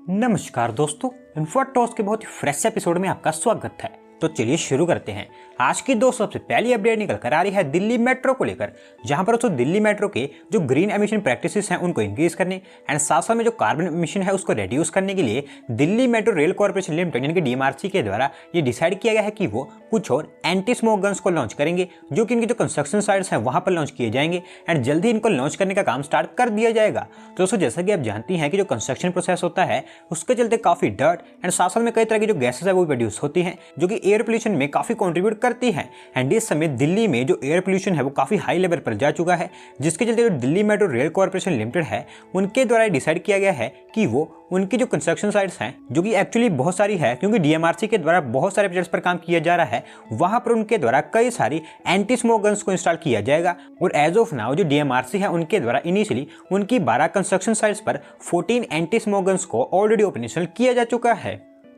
नमस्कार दोस्तों, इन्फोटॉस के बहुत ही फ्रेश एपिसोड में आपका स्वागत है। तो चलिए शुरू करते हैं। आज की दो सबसे पहली अपडेट निकल कर आ रही है दिल्ली मेट्रो को लेकर, जहां पर दोस्तों दिल्ली मेट्रो के जो ग्रीन एमिशन प्रैक्टिसेस हैं उनको इंक्रीज करने एंड साथ साथ में जो कार्बन एमिशन है उसको रिड्यूस करने के लिए Delhi metro rail corporation limited यानी कि डीएमआरसी के द्वारा ये डिसाइड किया गया है कि वो कुछ और एंटी स्मोक गन्स को लॉन्च करेंगे, जो कि इनकी जो कंस्ट्रक्शन साइट्स हैं वहां पर लॉन्च किए जाएंगे एंड जल्दी इनको लॉन्च करने का काम स्टार्ट कर दिया जाएगा। तो दोस्तों जैसा कि आप जानती हैं कि जो कंस्ट्रक्शन प्रोसेस होता है उसके चलते काफी डर्ट एंड साथ साथ में कई तरह की जो गैसेस है वो प्रोड्यूस होती हैं, जो कि एयर पोल्यूशन में काफी कंट्रीब्यूट करती हैं। एंड इस समय दिल्ली में जो एयर पोल्यूशन है वो काफी हाई लेवल पर जा चुका है, जिसके चलते जो Delhi metro rail corporation limited है उनके द्वारा डिसाइड किया गया है कि वो उनकी जो कंस्ट्रक्शन साइट्स हैं, जो कि एक्चुअली बहुत सारी है क्योंकि डीएमआरसी के द्वारा बहुत सारे प्रोजेक्ट्स पर काम किया जा रहा है, वहां पर उनके द्वारा कई सारी एंटी स्मोक गन्स को इंस्टॉल किया जाएगा। और एज ऑफ नाउ जो डीएमआरसी है उनके द्वारा इनिशियली उनकी 12 कंस्ट्रक्शन साइट्स पर 14 एंटी स्मोक गन्स को ऑलरेडी ऑपरेशनल किया जा चुका है।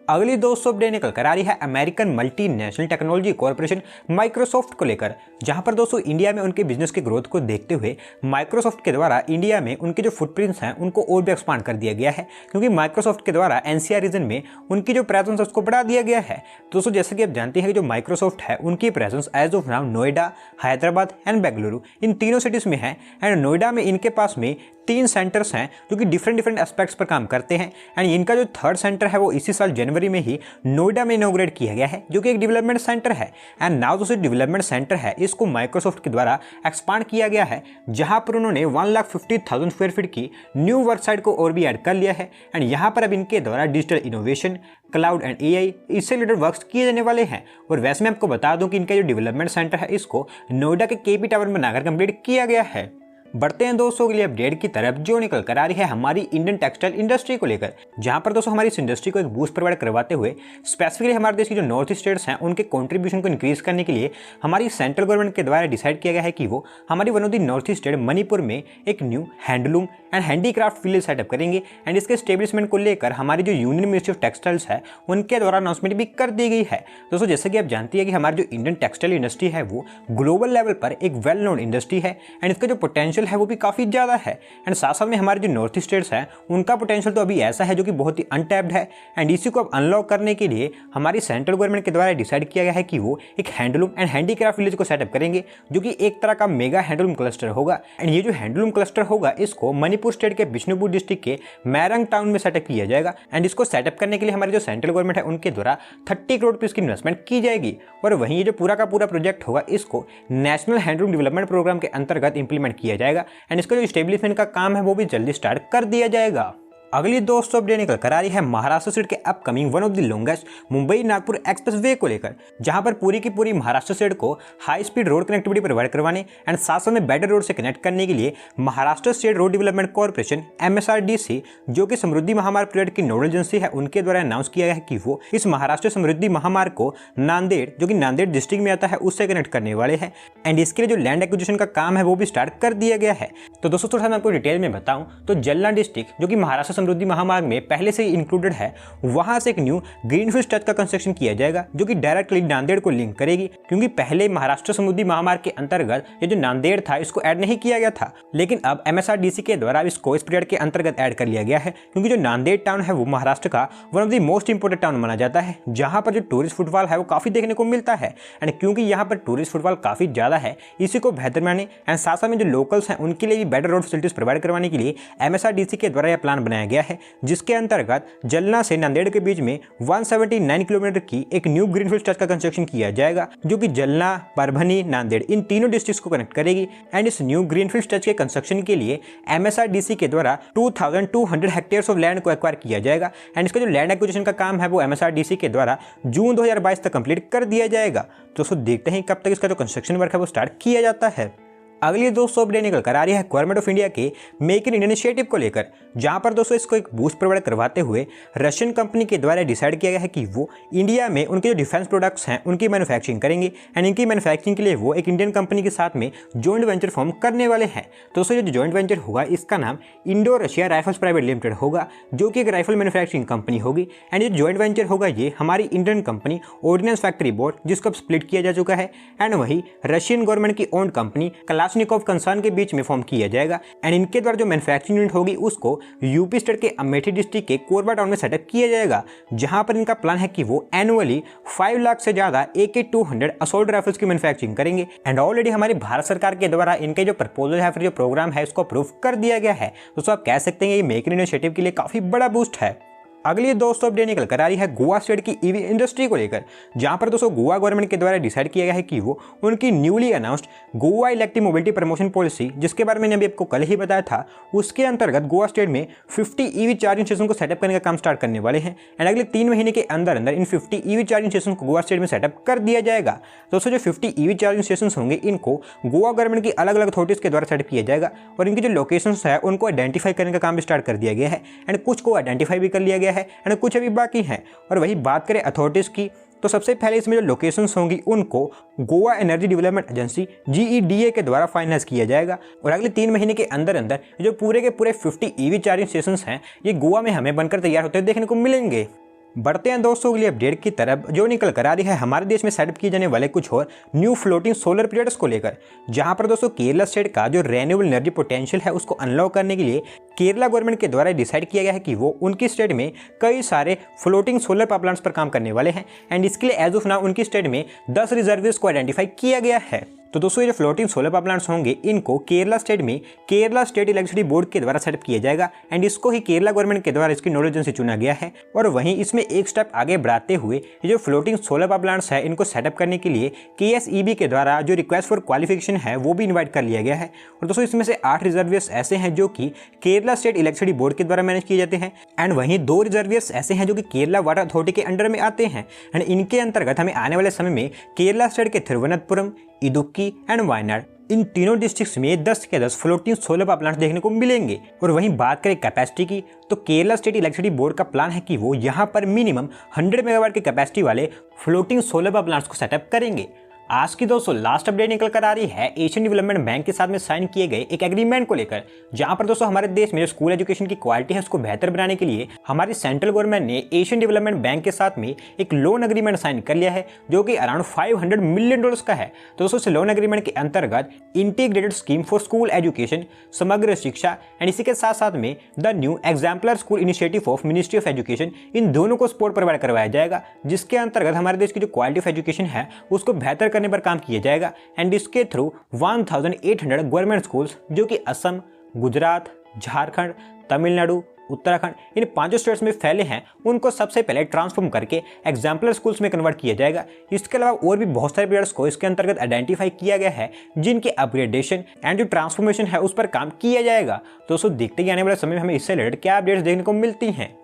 अगली दोस्तों अपडेट निकल कर आ रही है American multinational technology corporation Microsoft को लेकर, जहां पर दोस्तों इंडिया में उनके बिजनेस के ग्रोथ को देखते हुए माइक्रोसॉफ्ट के द्वारा इंडिया में उनके जो फुटप्रिंट्स हैं उनको और भी एक्सपांड कर दिया गया है, क्योंकि माइक्रोसॉफ्ट के द्वारा एनसीआर रीजन में उनकी जो प्रेजेंस है उसको बढ़ा दिया गया है। दोस्तों जैसे कि आप जानते हैं कि जो माइक्रोसॉफ्ट है उनकी presence as of now Noida, Hyderabad and Bengaluru इन तीनों सिटीज में है। एंड नोएडा में इनके पास में 3 सेंटर्स हैं जो कि डिफरेंट एस्पेक्ट्स पर काम करते हैं। एंड इनका जो 3rd सेंटर है वो इसी साल जनवरी में ही नोएडा में इनॉग्रेट किया गया है, जो कि एक डेवलपमेंट सेंटर है। एंड नाउ जो डेवलपमेंट सेंटर है इसको माइक्रोसॉफ्ट के द्वारा एक्सपांड किया गया है, जहां पर उन्होंने 1,50,000 स्क्वायर फीट की न्यू वर्क साइट को और भी ऐड कर लिया है। एंड यहाँ पर अब इनके द्वारा digital innovation, cloud and AI इससे रिलेटेड वर्क्स किए जाने वाले हैं। और वैसे मैं आपको बता दूं कि इनका जो डेवलपमेंट सेंटर है इसको नोएडा के केपी टावर में बनाकर कंप्लीट किया गया है। बढ़ते हैं दोस्तों अगली अपडेट की तरफ, जो निकल कर आ रही है हमारी इंडियन टेक्सटाइल इंडस्ट्री को लेकर, जहां पर दोस्तों हमारी इस इंडस्ट्री को एक बूस्ट प्रोवाइड करवाते हुए स्पेसिफिकली हमारे देश की जो नॉर्थ ईस्ट स्टेट्स हैं उनके कंट्रीब्यूशन को इंक्रीज करने के लिए हमारी सेंट्रल गवर्नमेंट के द्वारा डिसाइड किया गया है कि वो हमारी one of the north east state Manipur में एक new handloom and handicraft village setup करेंगे। एंड इसके स्टेब्लिशमेंट को लेकर हमारी जो यूनियन मिनिस्ट्री ऑफ टेक्सटाइल्स है उनके द्वारा अनाउंसमेंट भी कर दी गई है। दोस्तों जैसे कि आप जानती है कि हमारी जो इंडियन टेक्सटाइल इंडस्ट्री है वो ग्लोबल लेवल पर एक वेल नोन इंडस्ट्री है एंड इसका जो पोटेंशियल है वो भी काफी ज्यादा है। एंड साथ साथ में हमारे जो नॉर्थ ईस्ट स्टेट्स हैं उनका पोटेंशियल तो अभी ऐसा है जो कि बहुत ही अनटैप्ड है। एंड इसी को अब अनलॉक करने के लिए हमारी सेंट्रल गवर्नमेंट के द्वारा डिसाइड किया गया है कि वो एक हैंडलूम एंड हैंडीक्राफ्ट विलेज को सेटअप करेंगे, जो कि एक तरह का मेगा हैंडलूम क्लस्टर होगा। एंड ये जो हैंडलूम क्लस्टर होगा इसको मणिपुर स्टेट के बिष्णुपुर डिस्ट्रिक्ट के मैरंग टाउन में सेटअप किया जाएगा। एंड इसको सेटअप करने के लिए हमारी जो सेंट्रल गवर्नमेंट है उनके द्वारा 30 करोड़ रुपए की इन्वेस्टमेंट की जाएगी। और वहीं ये जो पूरा का पूरा प्रोजेक्ट होगा इसको नेशनल हैंडलूम डेवलपमेंट प्रोग्राम के अंतर्गत इंप्लीमेंट किया जाएगा। एंड इसका जो स्टेब्लिशमेंट का काम है वो भी जल्दी स्टार्ट कर दिया जाएगा। अगली दोस्तों अपडेट निकल कर आ रही है महाराष्ट्र स्टेट के upcoming one of the longest Mumbai Nagpur expressway को लेकर, जहां पर पूरी की पूरी महाराष्ट्र स्टेट को high speed road connectivity provide करवाने एंड साथ साथ में बेटर रोड से कनेक्ट करने के लिए Maharashtra state road development corporation MSRDC, जो कि समृद्धि महामार्ग प्रोजेक्ट की नोडल एजेंसी है, उनके द्वारा अनाउंस किया गया है कि वो इस महाराष्ट्र समृद्धि महामार्ग को नांदेड़, जो कि नांदेड़ डिस्ट्रिक्ट में आता है, उससे कनेक्ट करने वाले हैं। एंड इसके लिए जो लैंड एक्विजिशन का काम है वो भी स्टार्ट कर दिया गया है। तो दोस्तों थोड़ा सा मैं आपको डिटेल में बताऊं तो जलना डिस्ट्रिक्ट, जो कि महाराष्ट्र समृद्धि महामार्ग में पहले से ही इंक्लूडेड है, वहां से एक न्यू ग्रीनफील्ड स्ट्रेच का कंस्ट्रक्शन किया जाएगा, जो कि डायरेक्टली नांदेड़ को लिंक करेगी। क्योंकि पहले महाराष्ट्र समृद्धि महामार्ग के अंतर्गत ये जो नांदेड़ था इसको ऐड नहीं किया गया था, लेकिन अब MSRDC के द्वारा इसको इस पीरियड के अंतर्गत ऐड कर लिया गया है। क्योंकि जो नांदेड़ टाउन है वो महाराष्ट्र का one of the most important town माना जाता है, जहां पर जो टूरिस्ट फुटफॉल है वो काफी देखने को मिलता है। एंड क्योंकि यहाँ पर टूरिस्ट फुटफॉल काफी ज्यादा है, इसी को बेहतर बनाने एंड साथ साथ में जो लोकल्स हैं उनके लिए भी बेटर रोड फैसिलिटीज प्रोवाइड करवाने के लिए MSRDC के द्वारा यह प्लान बनाया गया है, जिसके अंतर्गत जलना से नांदेड़ के बीच में 179 किलोमीटर की एक न्यू ग्रीनफील्ड स्ट्रेच का कंस्ट्रक्शन किया जाएगा, जो कि जलना, परभनी, नांदेड़ इन तीनों डिस्ट्रिक्ट्स को कनेक्ट करेगी। एंड इस न्यू ग्रीनफील्ड स्ट्रेच के कंस्ट्रक्शन के लिए MSRDC के द्वारा 2200 हेक्टेयर्स ऑफ लैंड को एक्वायर किया जाएगा। एंड इसका जो लैंड एक्विजिशन का काम है वो MSRDC के द्वारा जून 2022 तक कंप्लीट कर दिया जाएगा। दोस्तों देखते हैं कब तक इसका जो कंस्ट्रक्शन वर्क है वो स्टार्ट किया जाता है। अगली दोस्तों अपडेट निकल कर आ रही है गवर्नमेंट ऑफ इंडिया के मेक इन इंडिया इनिशिएटिव को लेकर, जहां पर दोस्तों इसको एक बूस्ट प्रोवाइड करवाते हुए रशियन कंपनी के द्वारा डिसाइड किया गया है कि वो इंडिया में उनके जो डिफेंस प्रोडक्ट्स हैं उनकी मैन्युफैक्चरिंग करेंगे। एंड इनकी मैन्युफैक्चरिंग के लिए वो एक इंडियन कंपनी के साथ में जॉइंट वेंचर फॉर्म करने वाले हैं। तो दोस्तों जो जॉइंट वेंचर होगा इसका नाम Indo Russia rifles private limited होगा, जो कि एक राइफल मैन्युफैक्चरिंग कंपनी होगी। एंड ये जॉइंट वेंचर होगा ये हमारी Indian company ordnance factory board, जिसको अब स्प्लिट किया जा चुका है, एंड वही रशियन गवर्नमेंट की ओन्ड कंपनी कलाशनिकोव कंसर्न के बीच में फॉर्म किया जाएगा एंड इनके द्वारा जो मैन्युफैक्चरिंग यूनिट होगी उसको यूपी स्टेट के अमेठी डिस्ट्रिक्ट के कोरबा टाउन में सेटअप किया जाएगा, जहां पर इनका प्लान है कि वो एनुअली 5 लाख से ज्यादा AK-200 असॉल्ट राइफल्स की मैन्युफैक्चरिंग करेंगे। एंड ऑलरेडी हमारी भारत सरकार के द्वारा इनके जो प्रपोजल है फिर जो प्रोग्राम है इसको अप्रूव कर दिया गया है। दोस्तों आप कह सकते हैं ये मेक इन इंडिया इनिशिएटिव के लिए काफी बड़ा बूस्ट है। अगली दोस्तों अपडेट निकल कर आ रही है गोवा स्टेट की ईवी इंडस्ट्री को लेकर, जहां पर दोस्तों गोवा गवर्नमेंट के द्वारा डिसाइड किया गया है कि वो उनकी newly announced Goa electric mobility promotion policy, जिसके बारे में मैंने अभी आपको कल ही बताया था, उसके अंतर्गत गोवा स्टेट में 50 ईवी चार्जिंग स्टेशन को सेटअप करने का काम स्टार्ट करने वाले हैं एंड अगले 3 महीने के अंदर अंदर इन 50 ईवी चार्जिंग स्टेशन को गोवा स्टेट में सेटअप कर दिया जाएगा। दोस्तों जो 50 ईवी चार्जिंग स्टेशन होंगे इनको गोवा गवर्नमेंट की अलग अलग अथॉरिटीज के द्वारा सेटअप किया जाएगा और इनकी जो लोकेशन है उनको आइडेंटिफाई करने का काम भी स्टार्ट कर दिया गया है एंड कुछ को आइडेंटिफाई भी कर लिया गया है एंड कुछ अभी बाकी हैं। और वही बात करें अथॉरिटीज की तो सबसे पहले इसमें जो लोकेशंस होंगी उनको Goa energy development agency GEDA के द्वारा फाइनेंस किया जाएगा और अगले 3 महीने के अंदर अंदर जो पूरे के पूरे 50 ईवी चार्जिंग स्टेशंस हैं ये गोवा में हमें बनकर तैयार होते हुए देखने को मिलेंगे। बढ़ते हैं दोस्तों अगली अपडेट की तरफ, जो निकल कर आ रही है हमारे देश में सेटअप किए जाने वाले कुछ और न्यू फ्लोटिंग सोलर प्रोजेक्ट्स को लेकर, जहां पर दोस्तों केरला स्टेट का जो रेन्यूएबल एनर्जी पोटेंशियल है उसको अनलॉक करने के लिए केरला गवर्नमेंट के द्वारा डिसाइड किया गया है कि वो उनकी स्टेट में कई सारे फ्लोटिंग सोलर पावर प्लांट्स पर काम करने वाले हैं एंड इसके लिए एज ऑफ नाउ उनकी स्टेट में 10 रिजर्वियर्स को आइडेंटिफाई किया गया है। तो दोस्तों ये जो फ्लोटिंग सोलर पावर प्लांट्स होंगे इनको केरला स्टेट में केरला स्टेट इलेक्ट्रिसिटी बोर्ड के द्वारा सेटअप किया जाएगा एंड इसको ही केरला गवर्नमेंट के द्वारा इसकी नोडल एजेंसी चुना गया है। और वहीं इसमें एक स्टेप आगे बढ़ाते हुए ये जो फ्लोटिंग सोलर पावर प्लांट्स है इनको सेटअप करने के लिए KSEB के द्वारा जो रिक्वेस्ट फॉर क्वालिफिकेशन है वो भी इन्वाइट कर लिया गया है। और दोस्तों इसमें से 8 रिजर्वियर्स ऐसे हैं जो कि केरला स्टेट इलेक्ट्रिसिटी बोर्ड के द्वारा मैनेज किए जाते हैं एंड वहीं 2 रिजर्वियर्स ऐसे हैं जो कि केरला वाटर अथॉरिटी के अंडर में आते हैं एंड इनके अंतर्गत हमें आने वाले समय में केरला स्टेट के थिरुवनंतपुरम, इदुक्की एंड वायनाड इन तीनों डिस्ट्रिक्ट्स में 10 के 10 फ्लोटिंग सोलर पावर प्लांट्स देखने को मिलेंगे। और वहीं बात करें कैपेसिटी की तो केरला स्टेट इलेक्ट्रिसिटी बोर्ड का प्लान है कि वो यहां पर मिनिमम 100 मेगावाट की कैपेसिटी वाले फ्लोटिंग सोलर पावर प्लांट्स को सेटअप करेंगे। आज की दोस्तों लास्ट अपडेट निकल कर आ रही है एशियन डेवलपमेंट बैंक के साथ में साइन किए गए एक एग्रीमेंट को लेकर, जहां पर दोस्तों हमारे देश में जो स्कूल एजुकेशन की क्वालिटी है उसको बेहतर बनाने के लिए हमारी सेंट्रल गवर्नमेंट ने एशियन डेवलपमेंट बैंक के साथ में एक लोन एग्रीमेंट साइन कर लिया है जो कि अराउंड $500 मिलियन का है। तो दोस्तों इस लोन एग्रीमेंट के अंतर्गत integrated scheme for school education, Samagra Shiksha and इसी के साथ साथ में the new exemplar school initiative of ministry of education, इन दोनों को सपोर्ट प्रोवाइड करवाया जाएगा, जिसके अंतर्गत हमारे देश की जो क्वालिटी ऑफ एजुकेशन है उसको बेहतर करने पर काम किया जाएगा एंड इसके थ्रू 1800 गवर्नमेंट स्कूल्स जो कि असम, गुजरात, झारखंड, तमिलनाडु, उत्तराखंड इन 5 स्टेट्स में फैले हैं उनको सबसे पहले ट्रांसफॉर्म करके एग्जाम्पलर स्कूल्स में कन्वर्ट किया जाएगा। इसके अलावा और भी बहुत सारे प्रोजेक्ट्स को इसके अंतर्गत आइडेंटिफाई किया गया है जिनके अपग्रेडेशन एंड जो ट्रांसफॉर्मेशन है उस पर काम किया जाएगा। दोस्तों देखते ही आने वाले समय में हमें इससे रिलेटेड क्या अपडेट्स देखने को मिलती हैं।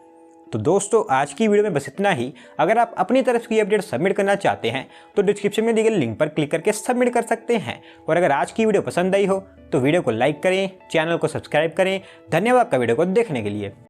तो दोस्तों आज की वीडियो में बस इतना ही। अगर आप अपनी तरफ की अपडेट सबमिट करना चाहते हैं तो डिस्क्रिप्शन में दिए गए लिंक पर क्लिक करके सबमिट कर सकते हैं। और अगर आज की वीडियो पसंद आई हो तो वीडियो को लाइक करें, चैनल को सब्सक्राइब करें। धन्यवाद आपका वीडियो को देखने के लिए।